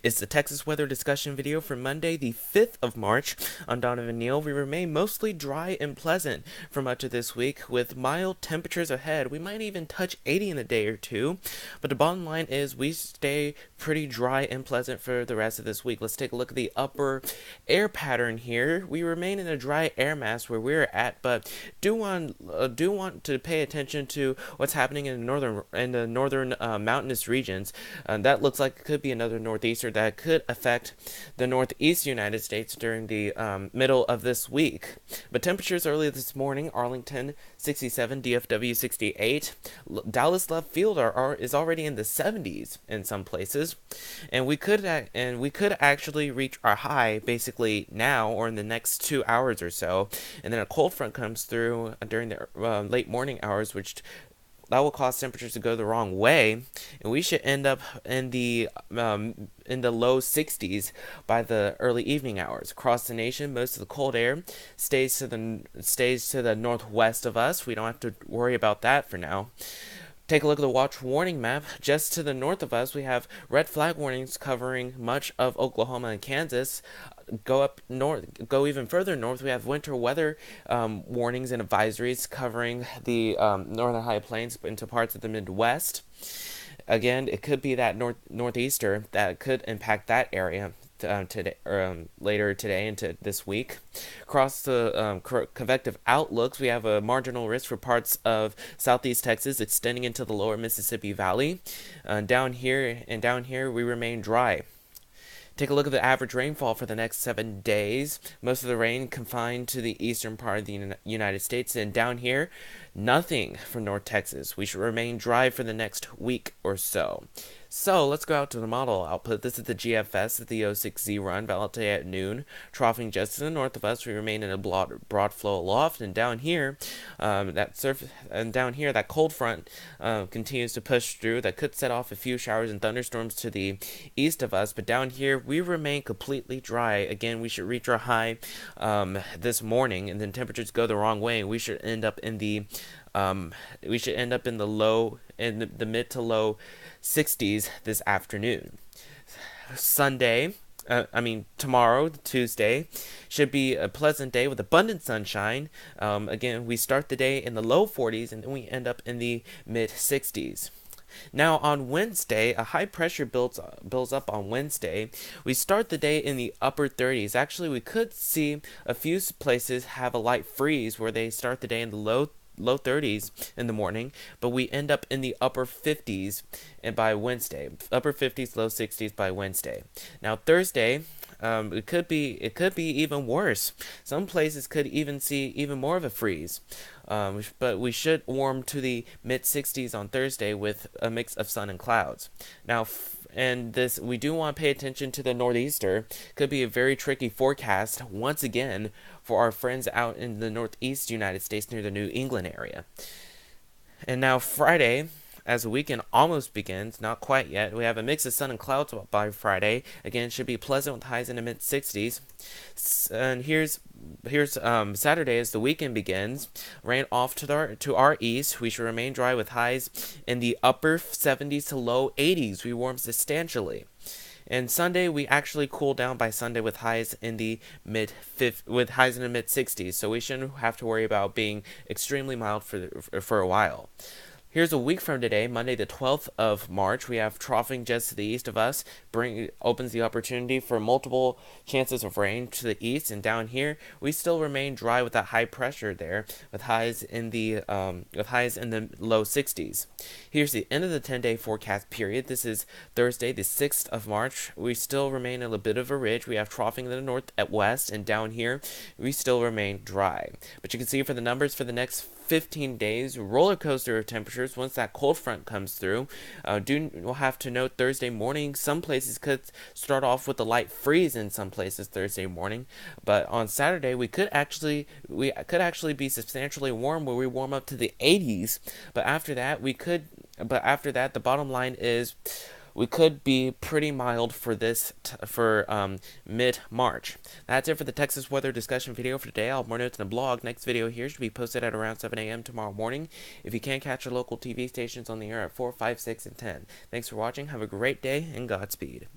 It's the Texas weather discussion video for Monday, the 5th of March. I'm Donovan Neal. We remain mostly dry and pleasant for much of this week, with mild temperatures ahead. We might even touch 80 in a day or two, but the bottom line is we stay pretty dry and pleasant for the rest of this week. Let's take a look at the upper air pattern here. We remain in a dry air mass where we're at, but do want to pay attention to what's happening in the northern mountainous regions. That looks like it could be another northeaster that could affect the northeast United States during the middle of this week. But temperatures early this morning: Arlington 67, DFW 68, Dallas left field is already in the 70s in some places, and we could actually reach our high basically now or in the next 2 hours or so, and then a cold front comes through during the late morning hours, which that will cause temperatures to go the wrong way, and we should end up in the low 60s by the early evening hours. Across the nation, most of the cold air stays to the northwest of us. We don't have to worry about that for now. Take a look at the watch warning map. Just to the north of us, we have red flag warnings covering much of Oklahoma and Kansas. Go up north, go even further north, we have winter weather warnings and advisories covering the northern high plains into parts of the Midwest. Again, it could be that northeaster that could impact that area today, later today into this week. Across the convective outlooks, we have a marginal risk for parts of southeast Texas extending into the lower Mississippi Valley. Down here, we remain dry. Take a look at the average rainfall for the next 7 days. Most of the rain confined to the eastern part of the United States, and down here, nothing for North Texas. We should remain dry for the next week or so. So let's go out to the model output. This is the GFS at the 06Z run, valid today at noon. Troughing just to the north of us, we remain in a broad flow aloft, and down here, that cold front continues to push through. That could set off a few showers and thunderstorms to the east of us, but down here we remain completely dry. Again, we should reach our high this morning, and then temperatures go the wrong way, and we should end up in the the mid to low 60s this afternoon. Tomorrow, Tuesday, should be a pleasant day with abundant sunshine. Again, we start the day in the low 40s, and then we end up in the mid 60s. Now on Wednesday, a high pressure builds up on Wednesday. We start the day in the upper 30s. Actually, we could see a few places have a light freeze where they start the day in the low 30s in the morning, but we end up in the upper 50s and by Wednesday. Upper 50s, low 60s by Wednesday. Now Thursday, it could be even worse. Some places could even see even more of a freeze. But we should warm to the mid 60s on Thursday with a mix of sun and clouds. Now, we do want to pay attention to the northeaster. Could be a very tricky forecast once again for our friends out in the northeast United States near the New England area. And now Friday, as the weekend almost begins, not quite yet, we have a mix of sun and clouds by Friday. Again, it should be pleasant with highs in the mid 60s. And here's Saturday as the weekend begins. Rain off to our east. We should remain dry with highs in the upper 70s to low 80s. We warm substantially. And Sunday, we actually cool down by Sunday with highs in the mid 60s. So we shouldn't have to worry about being extremely mild for a while. Here's a week from today, Monday the 12th of March. We have troughing just to the east of us, opens the opportunity for multiple chances of rain to the east, and down here we still remain dry with that high pressure there, with highs in the low 60s. Here's the end of the 10-day forecast period. This is Thursday the 6th of March. We still remain in a bit of a ridge. We have troughing in the north at west, and down here we still remain dry. But you can see for the numbers for the next 15 days, roller coaster of temperatures once that cold front comes through. We'll have to note Thursday morning, some places could start off with a light freeze in some places Thursday morning, but on Saturday we could actually be substantially warm, where we warm up to the 80s. But after that, the bottom line is we could be pretty mild for mid-March. That's it for the Texas weather discussion video for today. I'll have more notes in the blog. Next video here should be posted at around 7 a.m. tomorrow morning. If you can't catch your local TV stations on the air at 4, 5, 6, and 10. Thanks for watching. Have a great day, and Godspeed.